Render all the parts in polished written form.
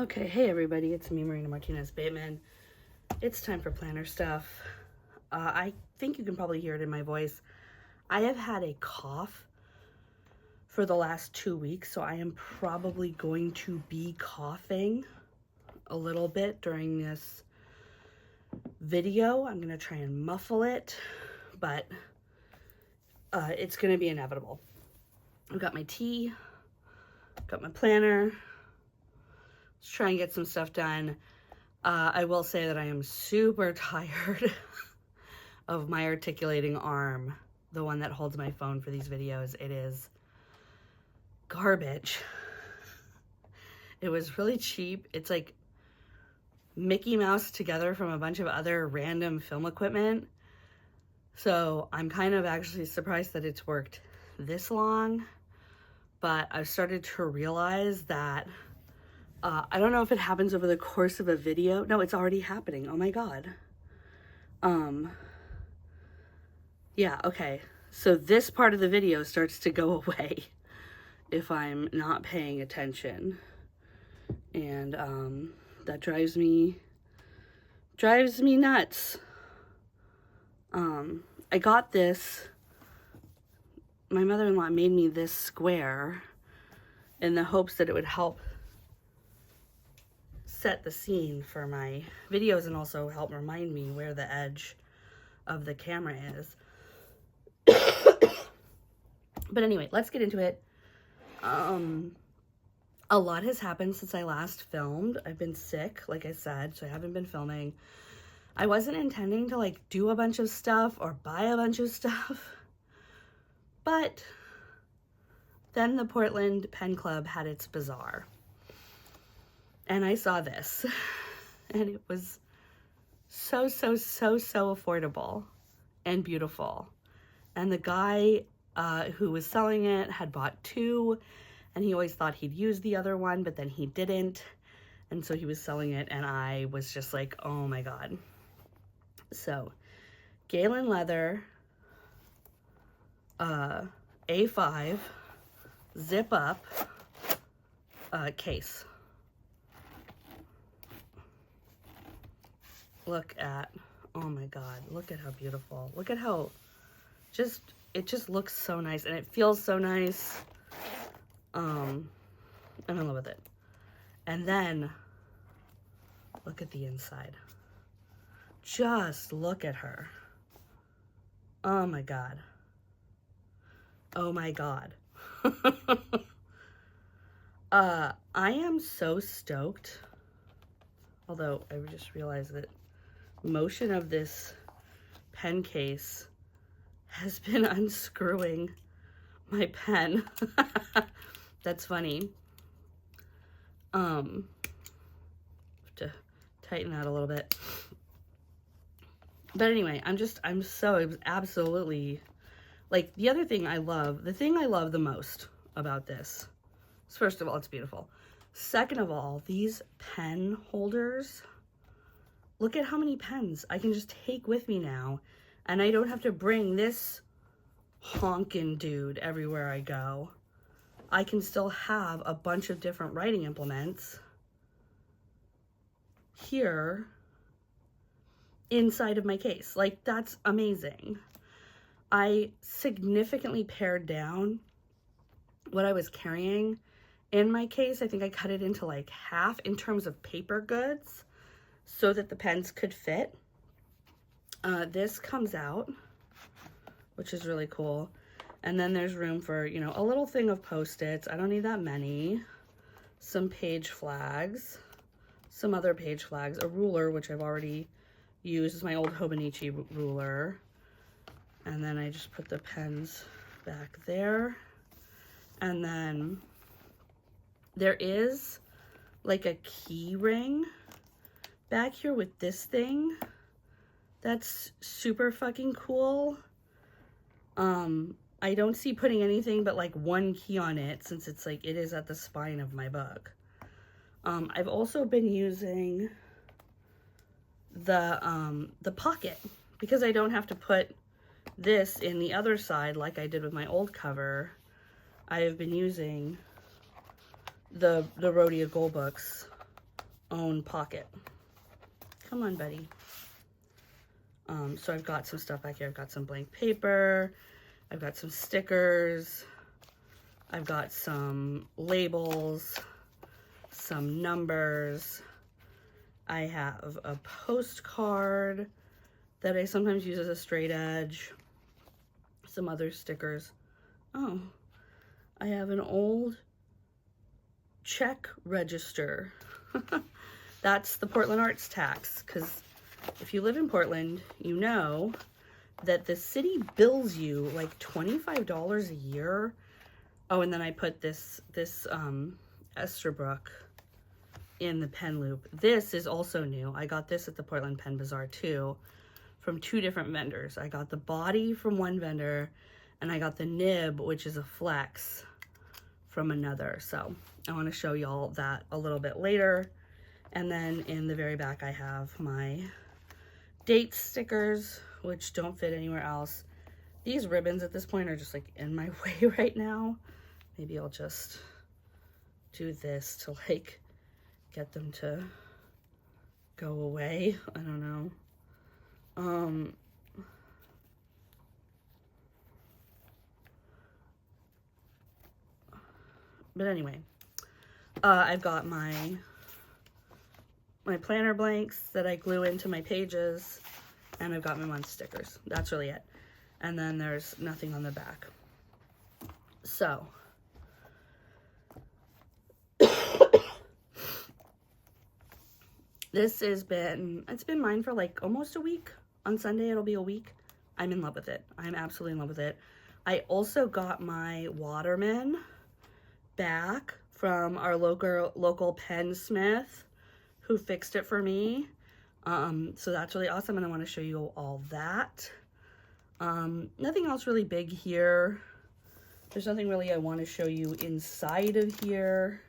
Okay, hey everybody, it's me, Martinez-Bateman. It's time for planner stuff. I think you can probably hear it in my voice. I have had a cough for the last 2 weeks, so I am probably going to be coughing a little bit during this video. I'm going to try and muffle it, but it's going to be inevitable. I've got my tea, got my planner. Let's try and get some stuff done. I will say that I am super tired of my articulating arm, the one that holds my phone for these videos. It is garbage. It was really cheap. It's like Mickey Mouse together from a bunch of other random film equipment. So I'm kind of actually surprised that it's worked this long, but I've started to realize that I don't know if it happens over the course of a video. No, it's already happening. Oh my God. Yeah, okay. So this part of the video starts to go away if I'm not paying attention. And that drives me nuts. I got this. My mother-in-law made me this square in the hopes that it would help set the scene for my videos and also help remind me where the edge of the camera is. But anyway, let's get into it. A lot has happened since I last filmed. I've been sick, like I said, so I haven't been filming. I wasn't intending to like do a bunch of stuff or buy a bunch of stuff, but then the Portland Pen Club had its bazaar. And I saw this, and it was so affordable and beautiful. And the guy who was selling it had bought 2, and he always thought he'd use the other one, but then he didn't. And so he was selling it, and I was just like, oh my God. So, Galen Leather, A5, zip up case. Look at, oh my God, look at how beautiful. Look at how it just looks so nice and it feels so nice. I'm in love with it. And then look at the inside. Just look at her. Oh my God. Oh my God. I am so stoked. Although I just realized that motion of this pen case has been unscrewing my pen. That's funny. Have to tighten that a little bit. But anyway, I'm so absolutely, like, the other thing I love, the thing I love the most about this is, first of all, it's beautiful. Second of all, these pen holders, look at how many pens I can just take with me now, and I don't have to bring this honkin' dude everywhere I go. I can still have a bunch of different writing implements here inside of my case. Like, that's amazing. I significantly pared down what I was carrying in my case. I think I cut it into like half in terms of paper goods so that the pens could fit. This comes out, which is really cool. And then there's room for, you know, a little thing of Post-its. I don't need that many. Some page flags, some other page flags, a ruler, which I've already used. This is my old Hobonichi ruler. And then I just put the pens back there. And then there is like a key ring back here with this thing. That's super fucking cool. I don't see putting anything but like one key on it, since it's like, it is at the spine of my book. I've also been using the pocket, because I don't have to put this in the other side like I did with my old cover. I have been using the Rhodia Gold Books own pocket. Come on, buddy. So I've got some stuff back here. I've got some blank paper. I've got some stickers. I've got some labels, some numbers. I have a postcard that I sometimes use as a straight edge. Some other stickers. Oh, I have an old check register. That's the Portland Arts tax, because if you live in Portland, you know that the city bills you like $25 a year. Oh, and then I put this Esterbrook in the pen loop. This is also new. I got this at the Portland Pen Bazaar too, from 2 different vendors. I got the body from one vendor, and I got the nib, which is a flex, from another. So I want to show y'all that a little bit later. And then in the very back, I have my date stickers, which don't fit anywhere else. These ribbons at this point are just like in my way right now. Maybe I'll just do this to like get them to go away. I don't know. But anyway, I've got my planner blanks that I glue into my pages, and I've got my month stickers. That's really it. And then there's nothing on the back. So it's been mine for like almost a week. On Sunday, it'll be a week. I'm in love with it. I'm absolutely in love with it. I also got my Waterman back from our local pensmith who fixed it for me. So that's really awesome, and I want to show you all that. Nothing else really big here. There's nothing really I want to show you inside of here.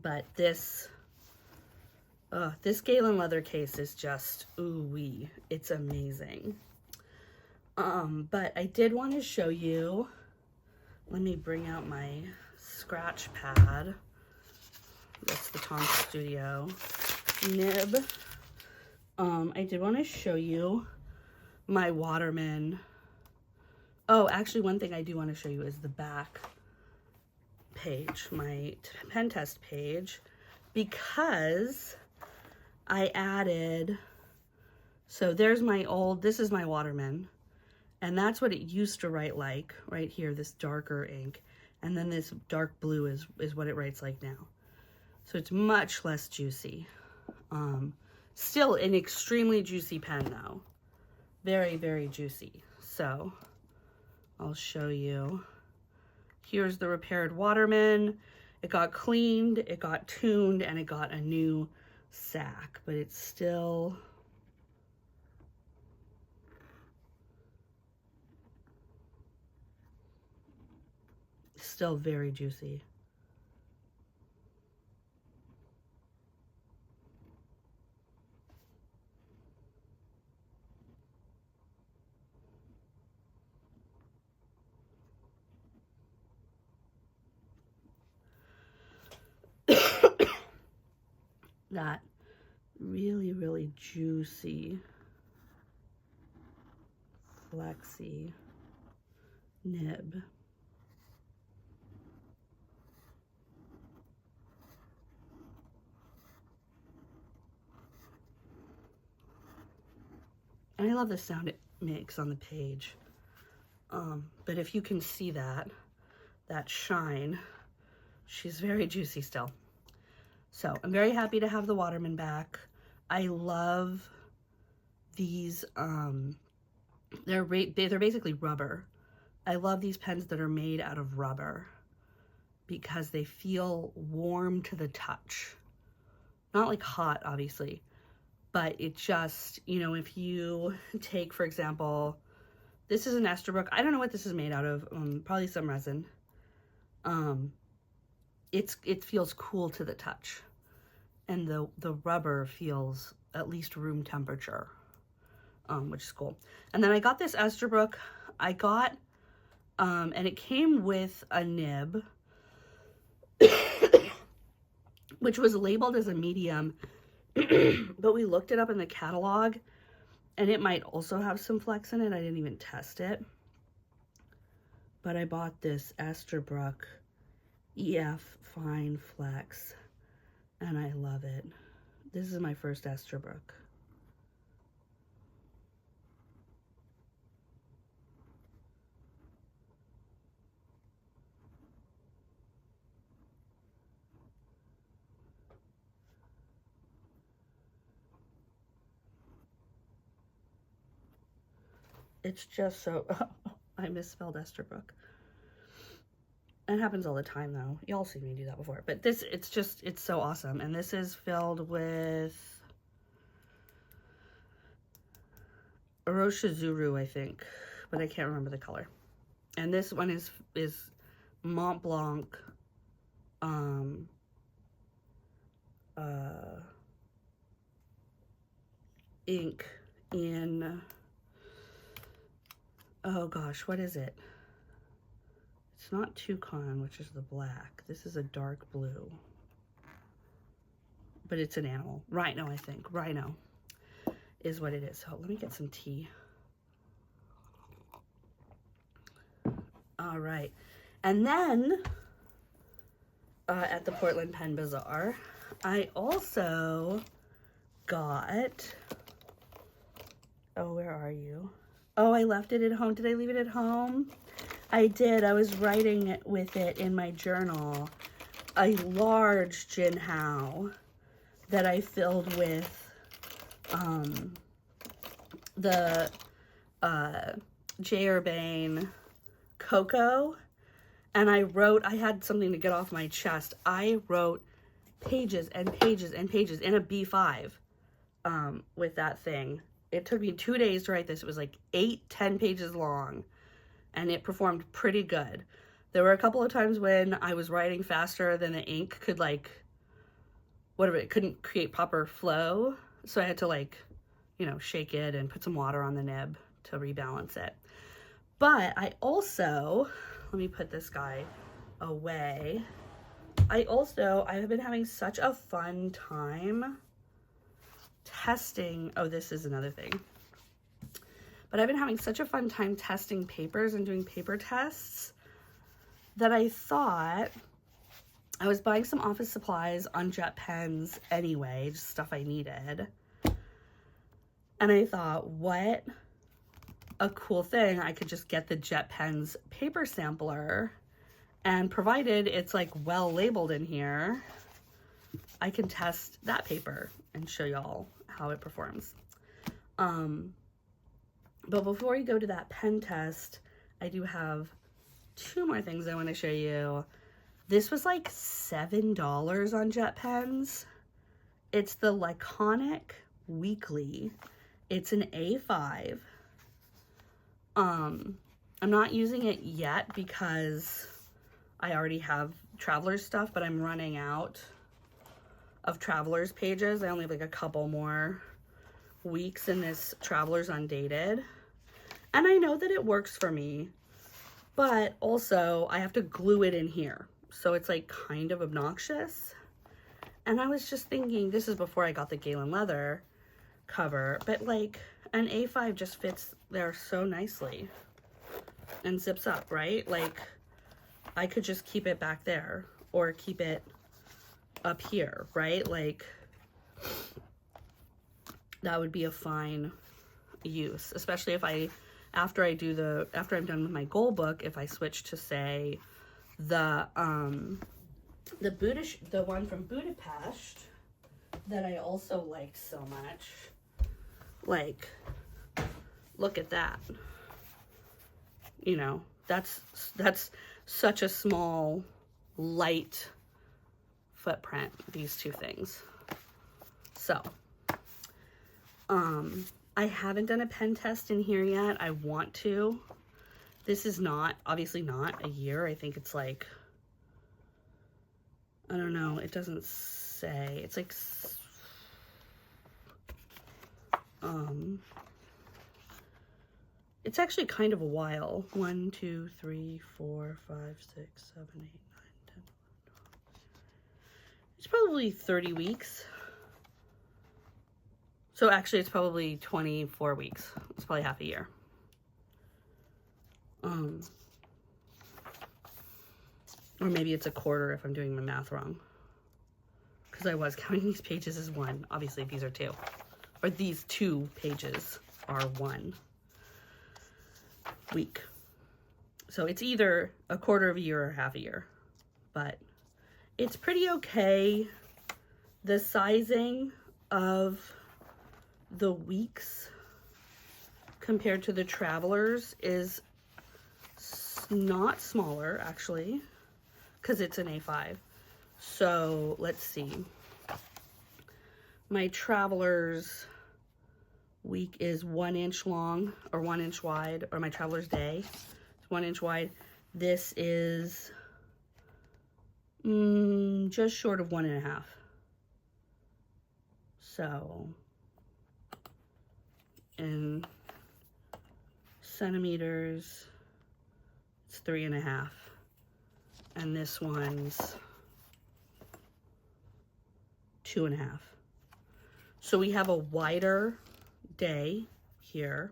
But this Galen Leather case is just ooh-wee. It's amazing. But I did want to show you, let me bring out my scratch pad. That's the Tom Studio nib. I did want to show you my Waterman. Oh, actually, one thing I do want to show you is the back page, my pen test page, because I added, so there's my old, this is my Waterman, and that's what it used to write like, right here, this darker ink, and then this dark blue is what it writes like now. So it's much less juicy. Still an extremely juicy pen though. Very, very juicy. So I'll show you. Here's the repaired Waterman. It got cleaned, it got tuned, and it got a new sack, but it's still very juicy. That really, really juicy, flexy nib. And I love the sound it makes on the page. But if you can see that shine, she's very juicy still. So I'm very happy to have the Waterman back. I love these, they're basically rubber. I love these pens that are made out of rubber because they feel warm to the touch. Not like hot, obviously, but it just, you know, if you take, for example, this is an Esterbrook. I don't know what this is made out of, probably some resin. It feels cool to the touch, and the rubber feels at least room temperature, which is cool. And then I got this Esterbrook. I got, and it came with a nib. which was labeled as a medium, but we looked it up in the catalog, and it might also have some flex in it. I didn't even test it. But I bought this Esterbrook EF Fine Flex, and I love it. This is my first Esterbrook. It's just so, I misspelled Esterbrook. It happens all the time though. Y'all seen me do that before. But this, it's so awesome. And this is filled with Oroshizuru, I think. But I can't remember the color. And this one is Mont Blanc ink in, oh gosh, what is it? It's not Toucan, which is the black. This is a dark blue. But it's an animal. Rhino, I think. Rhino is what it is. So let me get some tea. All right. And then at the Portland Pen Bazaar, I also got, oh, where are you? Oh, I left it at home. Did I leave it at home? I did. I was writing with it in my journal. A large Jinhao that I filled with the J. Urbane Cocoa. And I had something to get off my chest. I wrote pages and pages and pages in a B5 with that thing. It took me 2 days to write this. It was like 8-10 pages long, and it performed pretty good. There were a couple of times when I was writing faster than the ink could, like, whatever, it couldn't create proper flow. So I had to, like, you know, shake it and put some water on the nib to rebalance it. But I also, let me put this guy away. I have been having such a fun time testing, oh, this is another thing. But I've been having such a fun time testing papers and doing paper tests that I thought I was buying some office supplies on jet pens anyway, just stuff I needed. And I thought, what a cool thing. I could just get the jet pens paper sampler, and provided it's like well labeled in here, I can test that paper and show y'all how it performs. But before we go to that pen test, I do have 2 more things I want to show you. This was like $7 on jet pens. It's the Laconic Weekly. It's an A5. I'm not using it yet because I already have Traveler's stuff, but I'm running out of Traveler's pages. I only have like a couple more weeks in this Traveler's Undated. And I know that it works for me, but also I have to glue it in here. So it's like kind of obnoxious. And I was just thinking, this is before I got the Galen Leather cover, but like an A5 just fits there so nicely and zips up, right? Like I could just keep it back there or keep it up here, right? Like that would be a fine use, especially if after I'm done with my goal book, if I switch to, say, the one from Budapest that I also liked so much. Like, look at that. You know, that's such a small, light footprint, these 2 things. So, I haven't done a pen test in here yet. I want to. This is obviously not a year. I think it's like, I don't know. It doesn't say. It's like, it's actually kind of a while. 1, 2, 3, 4, 5, 6, 7, 8, 9, 10, 11, 12. it's probably 30 weeks. So actually it's probably 24 weeks. It's probably half a year. Or maybe it's a quarter if I'm doing my math wrong. Because I was counting these pages as one. Obviously these are two. Or these 2 pages are 1 week. So it's either a quarter of a year or half a year. But it's pretty okay. The sizing of the weeks compared to the Travelers is not smaller, actually, because it's an A5. So let's see. My Travelers week is 1 inch long, or 1 inch wide, or my Travelers day is 1 inch wide. This is just short of 1.5. So in centimeters, it's 3.5. And this one's 2.5. So we have a wider day here.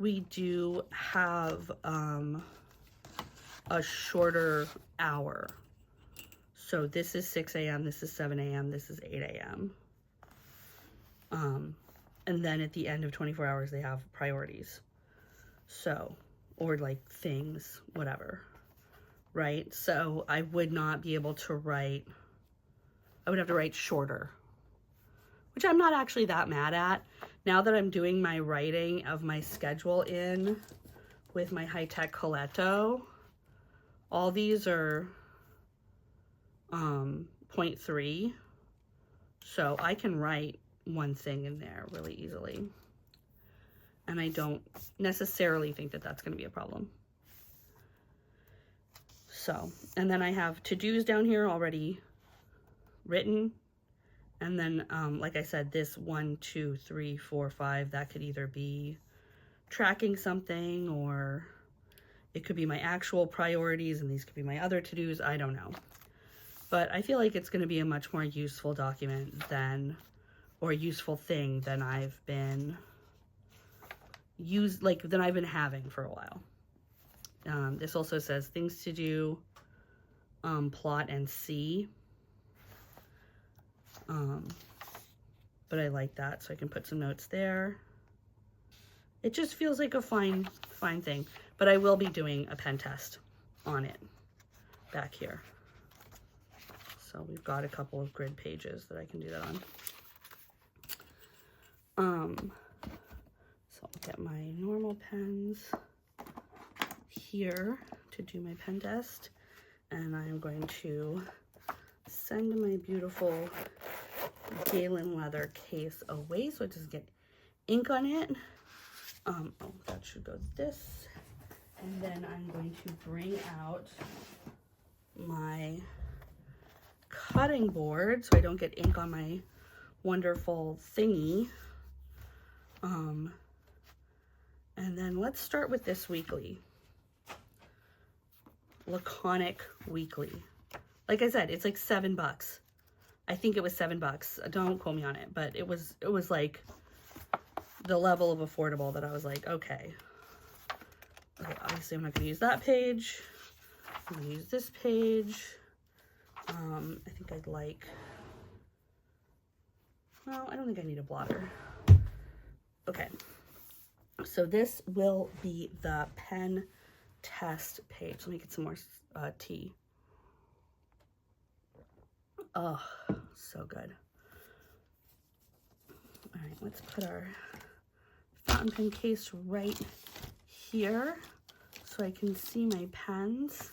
We do have a shorter hour. So this is 6 a.m., this is 7 a.m., this is 8 a.m. And then at the end of 24 hours, they have priorities. So, or like things, whatever, right? So I would not be able to write, I would have to write shorter, which I'm not actually that mad at. Now that I'm doing my writing of my schedule in with my high-tech Coletto, all these are 0.3, so I can write one thing in there really easily. And I don't necessarily think that that's going to be a problem. So, and then I have to-dos down here already written. And then, like I said, this 1, 2, 3, 4, 5, that could either be tracking something, or it could be my actual priorities, and these could be my other to-dos. I don't know. But I feel like it's going to be a much more useful document than, or a useful thing than I've been than I've been having for a while. This also says things to do, plot and see. But I like that, so I can put some notes there. It just feels like a fine thing. But I will be doing a pen test on it back here. So we've got a couple of grid pages that I can do that on. So I'll get my normal pens here to do my pen test. And I'm going to send my beautiful Galen Leather case away so it doesn't get ink on it. Oh, that should go this. And then I'm going to bring out my cutting board so I don't get ink on my wonderful thingy. And then let's start with this weekly. Laconic Weekly. Like I said, it's like $7. I think it was $7. Don't quote me on it, but it was like the level of affordable that I was like, okay, obviously I'm not gonna use that page. I'm gonna use this page. I think I'd like, well, I don't think I need a blotter. Okay, so this will be the pen test page. Let me get some more tea. Oh, so good. All right, let's put our fountain pen case right here so I can see my pens.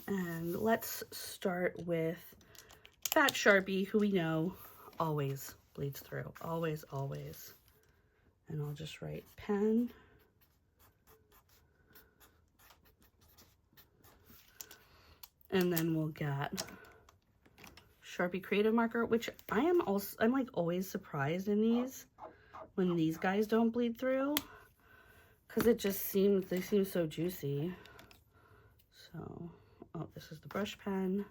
And let's start with Fat Sharpie, who we know always bleeds through. Always, always. And I'll just write pen. And then we'll get Sharpie Creative Marker, which I'm like always surprised in these when these guys don't bleed through, because it just seems, they seem so juicy. So, oh, this is the brush pen.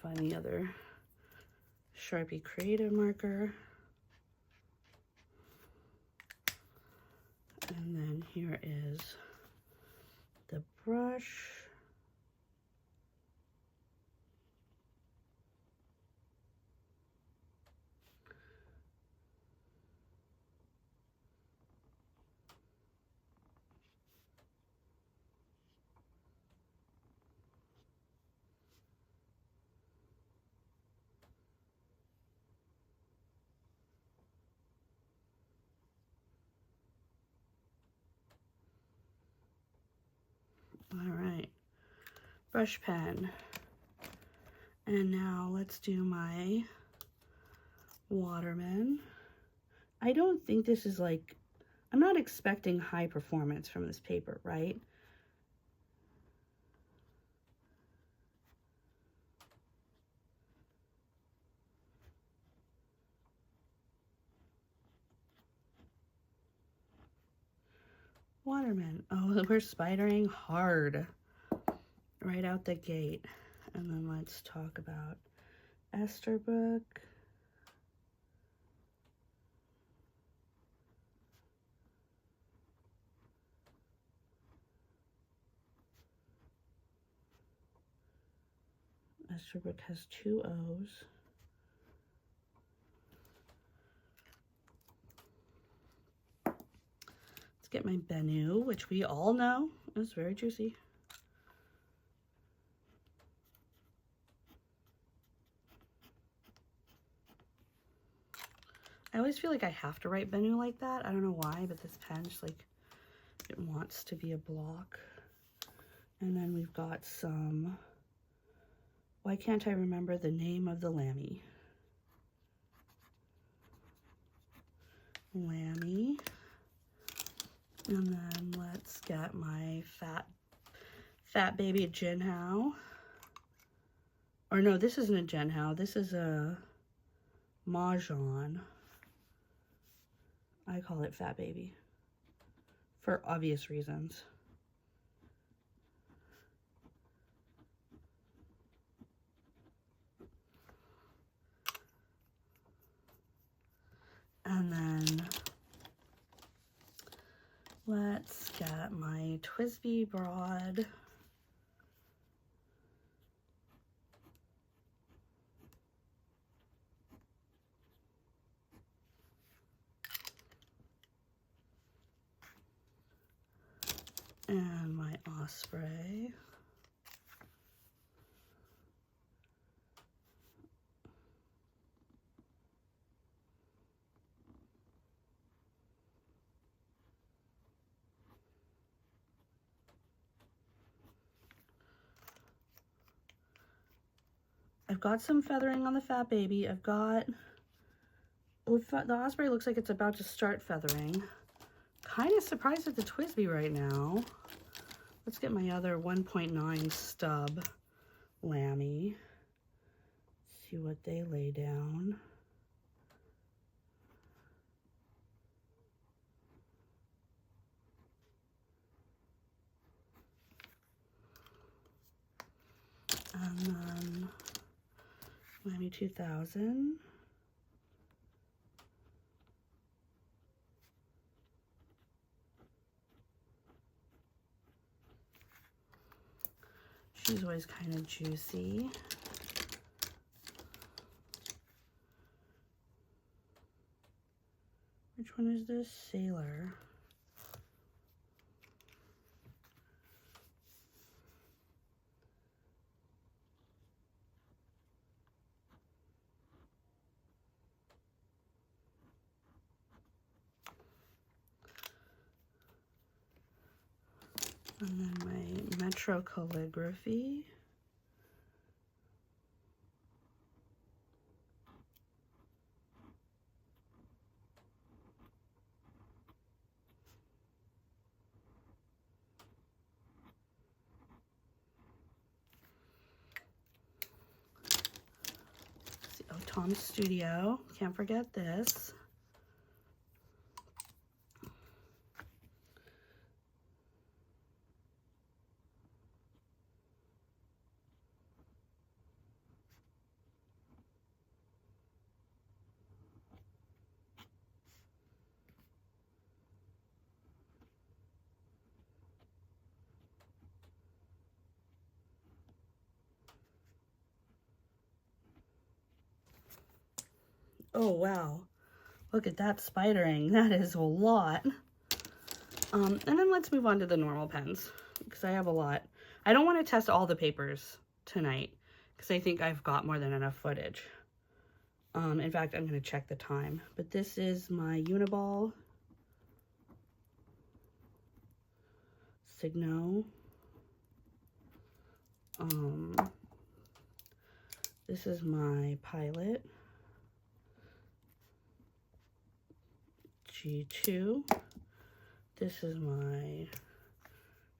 find the other Sharpie Creative marker. And then here is the brush. All right, brush pen. And now let's do my Waterman. I don't think this is like, I'm not expecting high performance from this paper, right? Waterman. Oh, we're spidering hard right out the gate. And then let's talk about Esterbrook. Esterbrook has 2 O's. Let's get my Bennu, which we all know is very juicy. I always feel like I have to write Bennu like that. I don't know why, but this pen just like, it wants to be a block. And then we've got some, why can't I remember the name of the Lammy? Lammy. And then let's get my fat baby Jinhao. Or no, this isn't a Jinhao. This is a Mahjong. I call it fat baby for obvious reasons. And then let's get my Twisby Broad. And my Osprey. I've got some feathering on the fat baby. I've got, the Osprey looks like it's about to start feathering. Kind of surprised at the Twisby right now. Let's get my other 1.9 stub Lammy. See what they lay down. And then Lammy 2000. She's always kind of juicy. Which one is this? Sailor. And then my Metro Calligraphy. Oh, Tom's Studio. Can't forget this. Oh, wow. Look at that spidering. That is a lot. And then let's move on to the normal pens, because I have a lot. I don't want to test all the papers tonight, because I think I've got more than enough footage. In fact, I'm going to check the time. But this is my Uniball Signo. This is my Pilot G2. This is my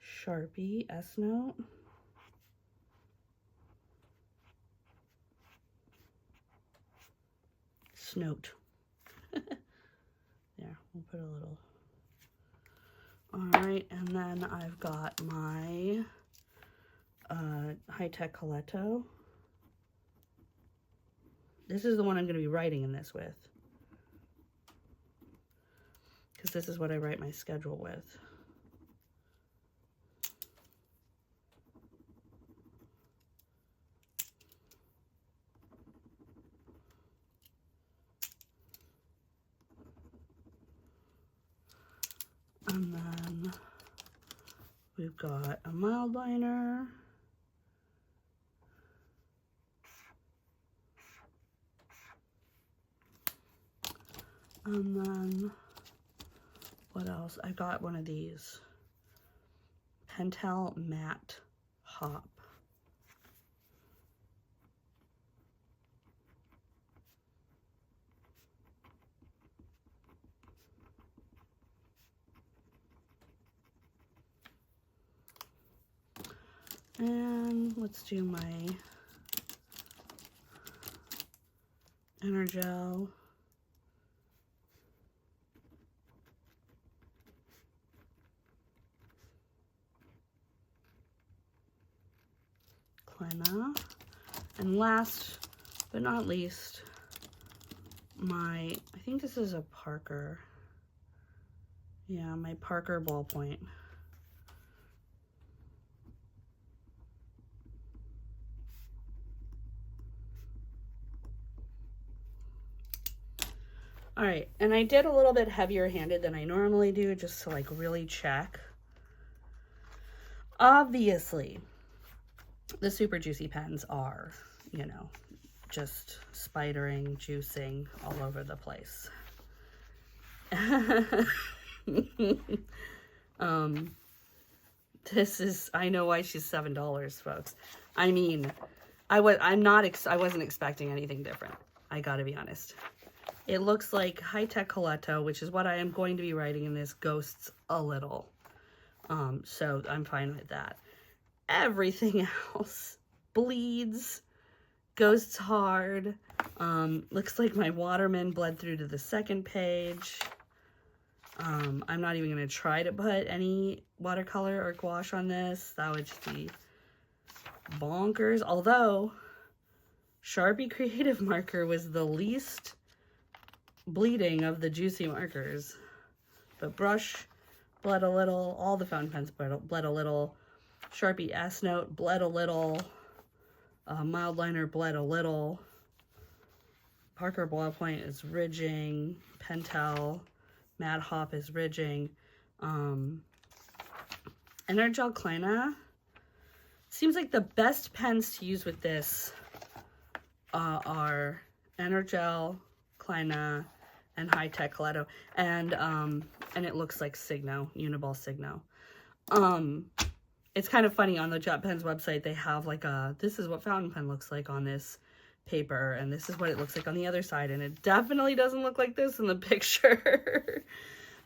Sharpie S-Note. Snote. There, we'll put a little. Alright, and then I've got my High-Tech Coletto. This is the one I'm going to be writing in this with, because this is what I write my schedule with. And then we've got a mild liner. And then, what else? I got one of these Pentel Matte Hop. And let's do my Energel. Kleina. And last but not least, I think this is a Parker. Yeah, my Parker ballpoint. All right, and I did a little bit heavier handed than I normally do, just to like really check. Obviously, the Super Juicy pens are, you know, just spidering, juicing all over the place. This is, I know why she's $7, folks. I mean, I wasn't expecting anything different. I gotta be honest. It looks like High-Tech Coletto, which is what I am going to be writing in this, ghosts a little. So I'm fine with that. Everything else bleeds, ghosts hard. Looks like my Waterman bled through to the second page. I'm not even going to try to put any watercolor or gouache on this. That would just be bonkers. Although, Sharpie Creative Marker was the least bleeding of the juicy markers. But brush bled a little. All the fountain pens bled a little. Sharpie S-Note bled a little. Mild liner bled a little. Parker ballpoint is ridging. Pentel Matte Hop is ridging. Energel Kleina. Seems like the best pens to use with this are Energel, Kleina, and High-Tech Coletto. And it looks like Signo, Uniball Signo. It's kind of funny, on the Jet Pens website, they have like this is what fountain pen looks like on this paper, and this is what it looks like on the other side, and it definitely doesn't look like this in the picture.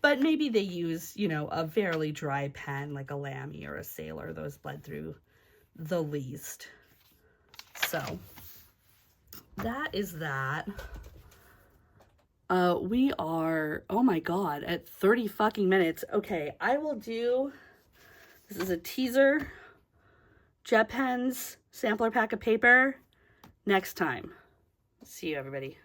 But maybe they use, you know, a fairly dry pen, like a Lamy or a Sailor. Those bled through the least. So, that is that. We are, oh my god, at 30 fucking minutes. Okay, I will do, this is a teaser, Jet Pens sampler pack of paper next time. See you, everybody.